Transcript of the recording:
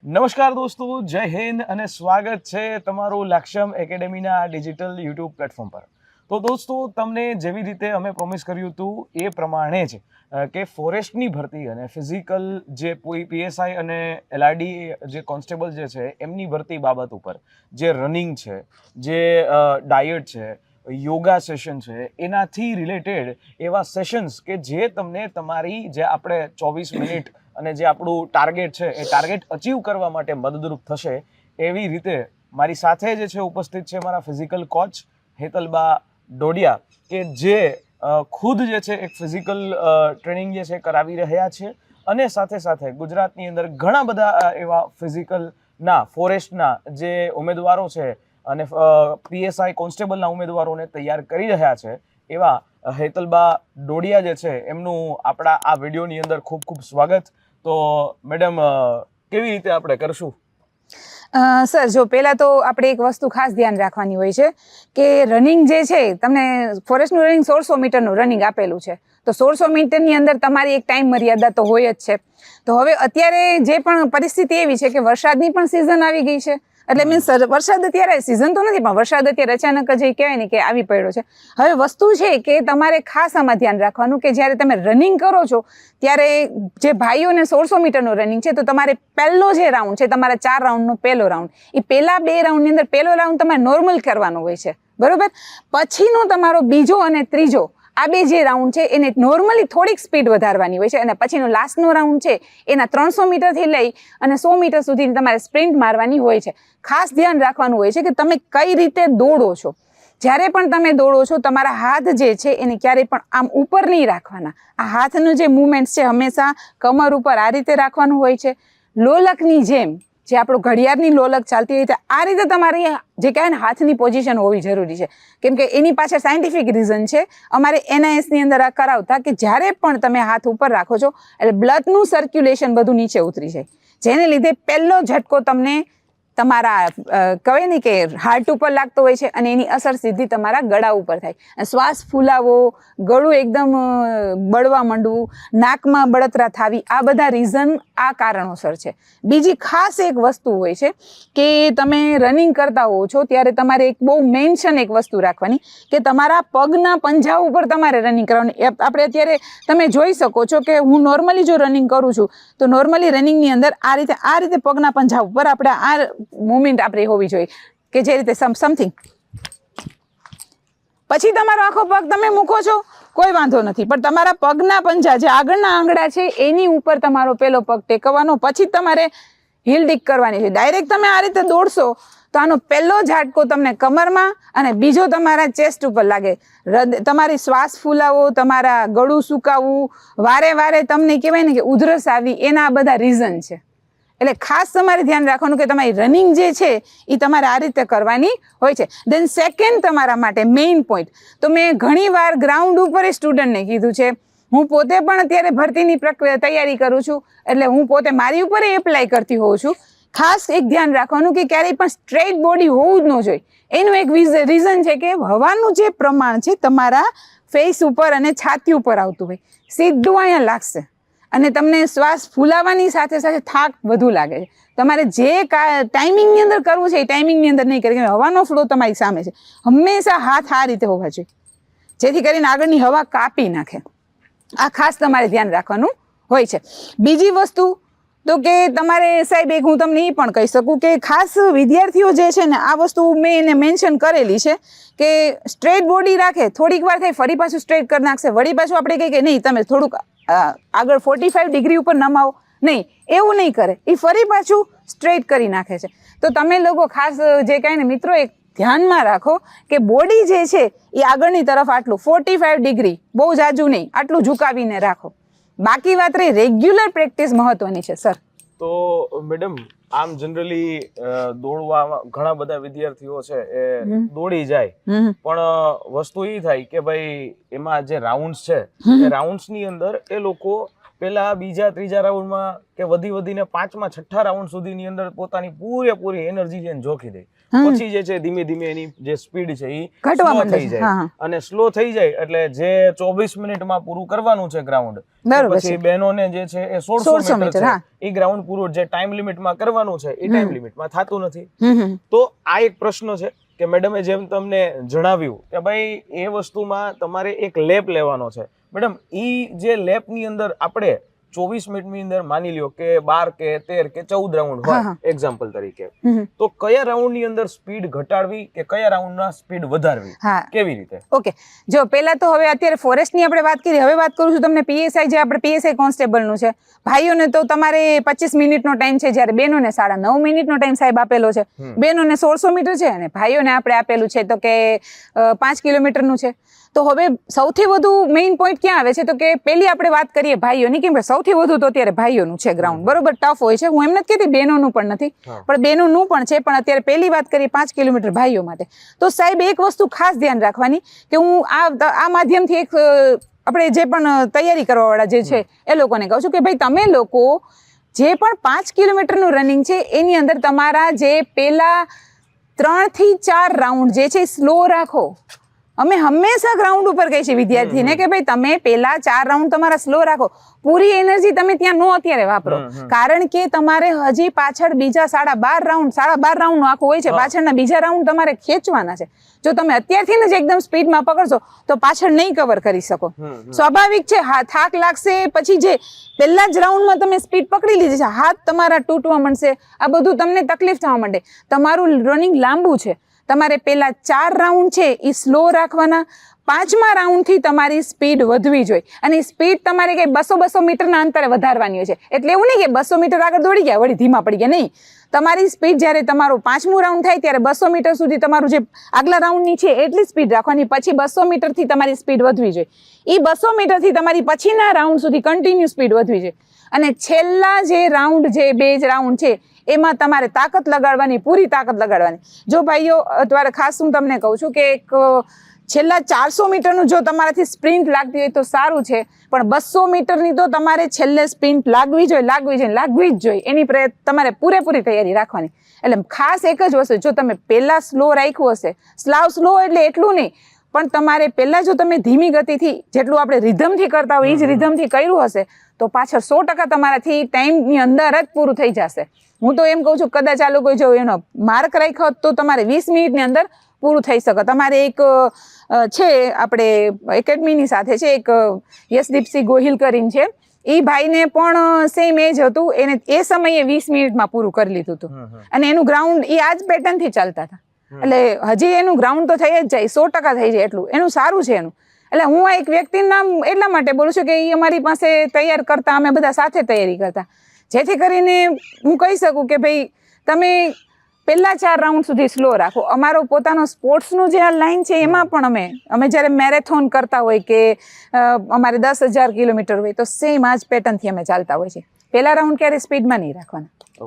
નમસ્કાર દોસ્તો, જય હિન્દ અને સ્વાગત છે તમારું લક્ષ્યમ એકેડેમીના ડિજિટલ યુટ્યુબ પ્લેટફોર્મ પર. તો દોસ્તો, તમને જેવી રીતે અમે પ્રોમિસ કર્યું હતું એ પ્રમાણે જ કે ફોરેસ્ટની ભરતી અને ફિઝિકલ જે પીએસઆઈ અને એલઆરડી જે કોન્સ્ટેબલ જે છે એમની ભરતી બાબત ઉપર જે રનિંગ છે, જે ડાયટ છે, યોગા સેશન છે, એનાથી રિલેટેડ એવા સેશન્સ કે જે તમને તમારી જે આપણે 24 મિનિટ અને જે આપણું ટાર્ગેટ છે એ ટાર્ગેટ અચીવ કરવા માટે મદદરૂપ થશે એવી રીતે મારી સાથે જે છે ઉપસ્થિત છે મારા ફિઝિકલ કોચ હેતલબા ડોડિયા, કે જે ખુદ જે છે એક ફિઝિકલ ટ્રેનિંગ જે છે કરાવી રહ્યા છે અને સાથે સાથે ગુજરાતની અંદર ઘણા બધા એવા ફિઝિકલના ફોરેસ્ટના જે ઉમેદવારો છે અને પીએસઆઈ કોન્સ્ટેબલના ઉમેદવારોને તૈયાર કરી રહ્યા છે એવા હેતલબા ડોડિયા જે છે એમનું આપણા આ વિડીયોની અંદર ખૂબ ખૂબ સ્વાગત. તો મેડમ, કેવી રીતે આપણે કરશું? સર, જો પહેલા તો આપણે એક વસ્તુ ખાસ ધ્યાન રાખવાની હોય છે કે રનિંગ જે છે, તમને ફોરેસ્ટનું રનિંગ 1600 મીટરનું રનિંગ આપેલું છે, તો 1600 મીટરની અંદર તમારી એક ટાઈમ મર્યાદા તો હોય જ છે. તો હવે અત્યારે જે પણ પરિસ્થિતિ એવી છે કે વરસાદની પણ સિઝન આવી ગઈ છે, એટલે મીન્સ વરસાદ અત્યારે સિઝન તો નથી પણ વરસાદ અત્યારે અચાનક જ કહેવાય ને કે આવી પડ્યો છે. હવે વસ્તુ છે કે તમારે ખાસ આમાં ધ્યાન રાખવાનું કે જ્યારે તમે રનિંગ કરો છો ત્યારે જે ભાઈઓને 1600 મીટરનું રનિંગ છે, તો તમારે પહેલો જે રાઉન્ડ છે, તમારા 4 રાઉન્ડનો પહેલો રાઉન્ડ, એ પહેલા 2 રાઉન્ડની અંદર પહેલો રાઉન્ડ તમારે નોર્મલ કરવાનો હોય છે, બરોબર. પછીનો તમારો બીજો અને ત્રીજો આ 2 જે રાઉન્ડ છે એને નોર્મલી થોડીક સ્પીડ વધારવાની હોય છે, અને પછીનો લાસ્ટનો રાઉન્ડ છે એના 300 મીટરથી લઈ અને 100 મીટર સુધી તમારે સ્પ્રિન્ટ મારવાની હોય છે. ખાસ ધ્યાન રાખવાનું હોય છે કે તમે કઈ રીતે દોડો છો. જ્યારે પણ તમે દોડો છો તમારા હાથ જે છે એને ક્યારેય પણ આમ ઉપર નહીં રાખવાના. આ હાથનું જે મુવમેન્ટ છે હંમેશા કમર ઉપર આ રીતે રાખવાનું હોય છે. લોલકની જેમ જે આપણું ઘડિયાળની લોલક ચાલતી હોય તો આ રીતે તમારી જે કહેવાય ને હાથની પોઝિશન હોવી જરૂરી છે, કેમ કે એની પાછળ સાયન્ટિફિક રીઝન છે. અમારે NISની અંદર આ કરાવતા કે જ્યારે પણ તમે હાથ ઉપર રાખો છો એટલે બ્લડનું સર્ક્યુલેશન બધું નીચે ઉતરી જાય, જેને લીધે પહેલો ઝટકો તમને તમારા કહેવાય ને કે હાર્ટ ઉપર લાગતો હોય છે અને એની અસર સીધી તમારા ગળા ઉપર થાય. શ્વાસ ફૂલાવો, ગળું એકદમ બળવા માંડવું, નાકમાં બળતરા થવી, આ બધા રીઝન આ કારણોસર છે. બીજી ખાસ એક વસ્તુ હોય છે કે તમે રનિંગ કરતા હોવ છો ત્યારે તમારે એક બહુ મેન્શન એક વસ્તુ રાખવાની કે તમારા પગના પંજા ઉપર તમારે રનિંગ કરવાની. આપણે અત્યારે તમે જોઈ શકો છો કે હું નોર્મલી જો રનિંગ કરું છું તો નોર્મલી રનિંગની અંદર આ રીતે પગના પંજા ઉપર આપણે આ મુવમેન્ટ આપણે હોવી જોઈએ કે જે રીતે સમથિંગ. પછી તમારો આખો પગ તમે મૂકો છો કોઈ વાંધો નથી, પણ તમારા પગના પંજા જે આગળના આંગળા છે એની ઉપર તમારો પેલો પગ ટેકવવાનો, પછી તમારે હીલ ડીક કરવાની છે. ડાયરેક્ટ તમે આ રીતે દોડશો તો આનો પહેલો ઝાટકો તમને કમરમાં અને બીજો તમારા ચેસ્ટ ઉપર લાગે. તમારી શ્વાસ ફૂલાવો, તમારા ગળું સુકાવવું, વારે વારે તમને કહેવાય ને કે ઉધરસ આવી, એના બધા રીઝન છે. એટલે ખાસ તમારે ધ્યાન રાખવાનું કે તમારી રનિંગ જે છે એ તમારે આ રીતે કરવાની હોય છે. દેન સેકન્ડ તમારા માટે મેઇન પોઈન્ટ, તો મેં ઘણી વાર ગ્રાઉન્ડ ઉપર સ્ટુડન્ટને કીધું છે, હું પોતે પણ અત્યારે ભરતીની તૈયારી કરું છું એટલે હું પોતે મારી ઉપર એપ્લાય કરતી હોઉં છું. ખાસ એક ધ્યાન રાખવાનું કે ક્યારેય પણ સ્ટ્રેટ બોડી હોવું જ ન જોઈએ. એનું એક રીઝન છે કે હવાનું જે પ્રમાણ છે તમારા ફેસ ઉપર અને છાતી ઉપર આવતું હોય, સીધું અહીંયા લાગશે અને તમને શ્વાસ ફૂલાવાની સાથે સાથે થાક વધુ લાગે છે. તમારે જે ટાઈમિંગની અંદર કરવું છે એ ટાઈમિંગની અંદર નહીં કરી, હવાનો ફ્લો તમારી સામે છે. હંમેશા હાથ આ રીતે હોવા જોઈએ જેથી કરીને આગળની હવા કાપી નાખે. આ ખાસ તમારે ધ્યાન રાખવાનું હોય છે. બીજી વસ્તુ તો કે તમારે સાહેબ એક હું તમને એ પણ કહી શકું કે ખાસ વિદ્યાર્થીઓ જે છે ને આ વસ્તુ મેં એને મેન્શન કરેલી છે કે સ્ટ્રેટ બોડી રાખે, થોડીક વાર થાય ફરી પાછું સ્ટ્રેટ કરી નાખશે, વળી પાછું આપણે કહીએ કે નહીં તમે થોડુંક આગળ 45 ડિગ્રી ઉપર નમાવો, નહીં એવું નહીં કરે, એ ફરી પાછું સ્ટ્રેટ કરી નાખે છે. તો તમે લોકો ખાસ જે કાંઈ ને મિત્રો એક ધ્યાનમાં રાખો કે બોડી જે છે એ આગળની તરફ આટલું 45 ડિગ્રી, બહુ જાજુ નહીં, આટલું ઝુકાવીને રાખો. બાકી વાત રહી રેગ્યુલર પ્રેક્ટિસ મહત્વની છે સર. તો મેડમ, આમ જનરલી દોડવા ઘણા બધા વિદ્યાર્થીઓ છે એ દોડી જાય, પણ વસ્તુ એ થાય કે ભાઈ એમાં જે રાઉન્ડ્સ છે એ રાઉન્ડ્સ ની અંદર એ લોકો પેલા બીજા ત્રીજા રાઉન્ડમાં કે વધીને પાંચમા છઠ્ઠા રાઉન્ડ સુધીની અંદર પોતાની પૂરેપૂરી એનર્જી છે જોખી દે. પછી જે છે ધીમે ધીમે એની જે સ્પીડ છે એ ઘટવા સ્લો માંડે થઈ છે. જાય અને સ્લો થઈ જાય એટલે જે 24 મિનિટમાં પૂરું કરવાનું છે ગ્રાઉન્ડ, બરોબર પછી છે. બહેનોને જે છે એ 1600 1600 મીટર મીટર, હા. છે એ ગ્રાઉન્ડ પૂરું જે ટાઈમ લિમિટમાં કરવાનું છે એ ટાઈમ લિમિટમાં થતું નથી. તો આ એક પ્રશ્ન છે કે મેડમે જેમ તમને જણાવ્યું કે ભાઈ એ વસ્તુમાં તમારે એક લેપ લેવાનો છે. મેડમ ઈ જે લેપની અંદર આપણે 24 મિનિટની અંદર માની લ્યો કે 12 કે 13 કે 14 રાઉન્ડ હોય એક્ઝામ્પલ તરીકે, તો કયા રાઉન્ડની અંદર સ્પીડ ઘટાડવી કે કયા રાઉન્ડના સ્પીડ વધારવી, કેવી રીતે? ઓકે, જો પહેલા તો હવે અત્યારે ફોરેસ્ટની આપણે વાત કરી, હવે વાત કરું છું તમને પીએસઆઈ, જે આપણે પીએસઆઈ કોન્સ્ટેબલનું છે. ભાઈઓને તો તમારે 25 મિનિટનો ટાઈમ છે, જ્યારે બહેનોને 9.5 મિનિટનો ટાઈમ સાહેબ આપેલો છે. બહેનોને 1600 મીટર છે અને ભાઈઓને આપણે આપેલું છે તો કે 5 કિલોમીટરનું છે. તો હવે સૌથી વધુ મેઇન પોઈન્ટ ક્યાં આવે છે તો કે પહેલી આપણે વાત કરીએ ભાઈઓની, કેમ કે સૌથી વધુ તો અત્યારે ભાઈઓનું છે ગ્રાઉન્ડ, બરોબર, ટફ હોય છે. હું એમ નથી કહેતી બહેનોનું પણ નથી, પણ બહેનોનું પણ છે, પણ અત્યારે પહેલી વાત કરીએ 5 કિલોમીટર ભાઈઓ માટે. તો સાહેબ એક વસ્તુ ખાસ ધ્યાન રાખવાની કે હું આ માધ્યમથી એક આપણે જે પણ તૈયારી કરવાવાળા જે છે એ લોકોને કહું છું કે ભાઈ તમે લોકો જે પણ 5 કિલોમીટરનું રનિંગ છે એની અંદર તમારા જે પહેલા 3 થી 4 રાઉન્ડ જે છે સ્લો રાખો. અમે હંમેશા ગ્રાઉન્ડ ઉપર કહીએ છીએ વિદ્યાર્થીને કે ભાઈ તમે પહેલા 4 રાઉન્ડ તમારા સ્લો રાખો. પૂરી એનર્જી તમે ત્યાં નો અત્યારે વાપરો, કારણ કે તમારે હજી પાછળ બીજા 12.5 રાઉન્ડ નું આખું હોય છે, પાછળના બીજા રાઉન્ડ તમારે ખેંચવાના છે. જો તમે અત્યારથી જ એકદમ સ્પીડમાં પકડશો તો પાછળ નહીં કવર કરી શકો. સ્વાભાવિક છે, થાક લાગશે. પછી જે પહેલા જ રાઉન્ડમાં તમે સ્પીડ પકડી લીધી છે, હાથ તમારા તૂટવા માંડશે, આ બધું તમને તકલીફ થવા માંડે. તમારું રનિંગ લાંબુ છે, તમારે પેલા 4 રાઉન્ડ છે એ સ્લો રાખવાના. 5મા રાઉન્ડથી તમારી સ્પીડ વધવી જોઈએ, અને સ્પીડ તમારે કઈ 200 મીટરના અંતરે વધારવાની હોય છે. એટલે એવું નહીં કે 200 મીટર આગળ દોડી ગયા વળી ધીમા પડી ગયા, નહીં. તમારી સ્પીડ જ્યારે તમારું 5મું રાઉન્ડ થાય ત્યારે 200 મીટર સુધી તમારું જે આગલા રાઉન્ડની છે એટલી સ્પીડ રાખવાની. પછી 200 મીટરથી તમારી સ્પીડ વધવી જોઈએ. એ 200 મીટરથી તમારી પછીના રાઉન્ડ સુધી કન્ટિન્યુ સ્પીડ વધવી જોઈએ. અને છેલ્લા જે રાઉન્ડ, જે 2 રાઉન્ડ છે એમાં તમારે તાકાત લગાડવાની, પૂરી તાકાત લગાડવાની. જો ભાઈઓ અત્યારે ખાસ હું તમને કહું છું કે એક છેલ્લા 400 મીટરનું જો તમારાથી સ્પ્રિન્ટ લાગતી હોય તો સારું છે, પણ 200 મીટરની તો તમારે છેલ્લે સ્પ્રિન્ટ લાગવી જ જોઈએ. એની તમારે પૂરેપૂરી તૈયારી રાખવાની. એટલે ખાસ એક જ વસ્તુ, જો તમે પહેલા સ્લો રાખ્યું હશે, સ્લો એટલે એટલું નહીં, પણ તમારે પહેલા જો તમે ધીમી ગતિથી જેટલું આપણે રિધમથી કરતા હોય એ જ રિધમથી કર્યું હશે તો પાછળ 100% તમારાથી ટાઈમની અંદર જ પૂરું થઈ જશે. હું તો એમ કહું છું કદાચ આ લોકો જો એનો માર્ક રાખ્યો તો તમારે 20 મિનિટની અંદર પૂરું થઈ શકે. તમારે એક છે આપણે એકેડમીની સાથે છે એક યશદીપસિંહ ગોહિલ કરીને છે, એ ભાઈને પણ સેમ એજ હતું, એને એ સમયે 20 મિનિટમાં પૂરું કરી લીધું હતું. અને એનું ગ્રાઉન્ડ એ આ જ પેટર્નથી ચાલતા હતા. એટલે હજી એનું ગ્રાઉન્ડ તો થઈ જ જાય, 100% થઈ જાય, એટલું એનું સારું છે એનું. એટલે હું આ એક વ્યક્તિનું નામ એટલા માટે બોલું છું કે એ અમારી પાસે તૈયાર કરતા, અમે બધા સાથે તૈયારી કરતા, જેથી કરીને હું કહી શકું કે ભાઈ તમે પહેલા 4 રાઉન્ડ સુધી સ્લો રાખો. અમારો પોતાનો સ્પોર્ટ્સનું જે આ લાઈન છે એમાં પણ અમે જ્યારે મેરેથોન કરતા હોય કે અમારે 10,000 કિલોમીટર હોય તો સેમ આ જ પેટર્નથી અમે ચાલતા હોય છે. પહેલા રાઉન્ડ ક્યારે સ્પીડમાં નહીં રાખવાના.